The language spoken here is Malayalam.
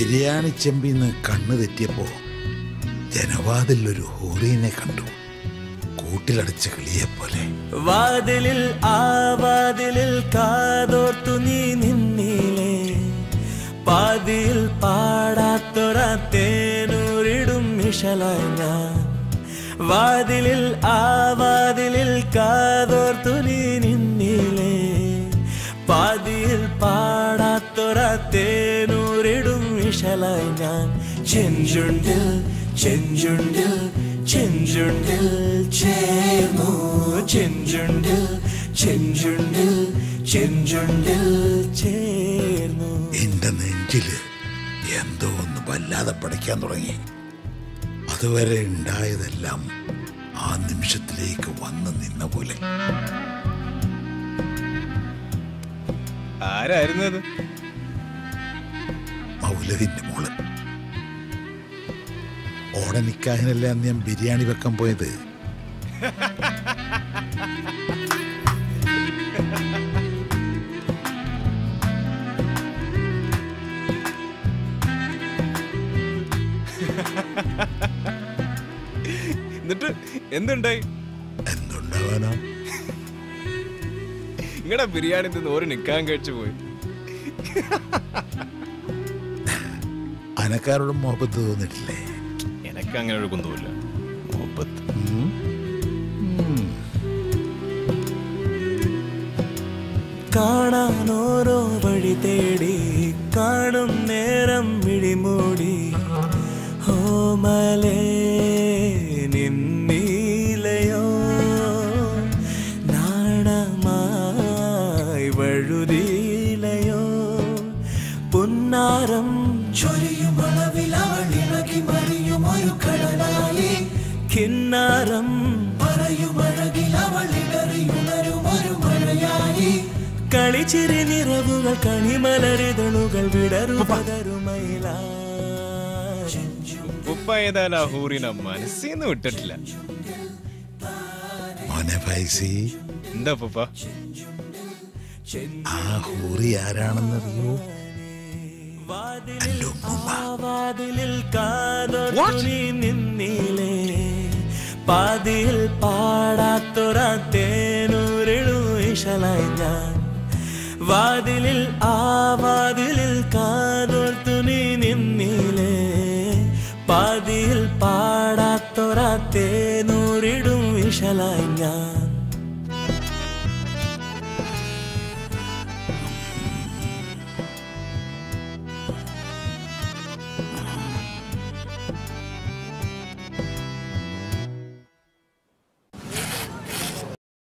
ബിരിയാണി ചെമ്പിന്ന് കണ്ണു തെറ്റിയപ്പോ ജനവാതിലൊരു ഹൂറീനെ കണ്ടു, കൂട്ടിലടച്ച കിളിയെപ്പോലെ. വാതിലിൽ ആ വാതിലിൽ കാതോർത്തു നീ നിന്നിലേ, പാതിയിൽ പാടാത്തൊര തേനൂരിടും മിഷലായി ഞാൻ. വാതിലിൽ ആ വാതിലിൽ കാതോർത്തു നീ നിന്നിലേ, പാതിയിൽ പാടാത്തൊര തേനൂരിടും മിഷലായി ഞാൻ. ചെഞ്ചുണ്ടിൽ ചെഞ്ചുണ്ടിൽ ചെഞ്ചുണ്ടിൽ ചേർന്നു, ചെഞ്ചുണ്ടിൽ ചെഞ്ചുണ്ടിൽ ചെഞ്ചുണ്ടിൽ ചേർന്നു. എന്റെ നെഞ്ചില് എന്തോ ഒന്ന് വല്ലാതെ പടയ്ക്കാൻ തുടങ്ങി. അതുവരെ ഉണ്ടായതെല്ലാം ആ നിമിഷത്തിലേക്ക് വന്നു നിന്ന പോലെ. ആരായിരുന്നു അത്? മൗലവിന്റെ മോള്. ഓടനിക്കാഹിനല്ലേ അന്ന് ഞാൻ ബിരിയാണി വെക്കാൻ പോയത്. എന്നിട്ട് എന്തുണ്ടായി? എന്തുണ്ടാവാനോ, നിങ്ങളുടെ ബിരിയാണി തിന്ന് ഒരു നിക്കാൻ കഴിച്ചു പോയി. അനക്കാരോടും മുഹബത്ത് തോന്നിട്ടില്ലേ? എനക്ക് അങ്ങനെ ഒരു കുന്തമില്ല മുഹബത്ത്. കാണാൻ ഓരോ വഴി തേടി കാണും നേരം വിഴിമൂടി, ഓമലേ നിന്നീലയോ നാണമായി വഴുതിയിലയോ. പുന്നാരം ചൊരിയുമളവിലവളിളകി മറിയുമൊരു കടലായി, കിന്നാരം പറയുമഴകിലവളിടറിയുണരുമൊരു മഴയായി. കളിച്ചിരി നിറവുകൾ കണിമലരിതളുകൾ വിടരും പകരുമയില. ഉപ്പ ഏതായാലും ആ ഹൂറിനെ മനസ്സിന്ന് വിട്ടിട്ടില്ല. മോനെ ഫൈസി, എന്താ ഉപ്പ? ആ ഹൂറി ആരാണെന്നറിയോ? വാതിലിൽ കാതോർത്തു നിന്നിലേ, പാതിയിൽ പാടാത്തൊര തേനൂരിടും ഇശലായി ഞാൻ. വാതിലിൽ ആ വാതിലിൽ കാതോർത്തു നീ നിന്നിലേ, പാതിയിൽ പാടാത്തൊര തേനൂരിടും ഇശലായി ഞാൻ.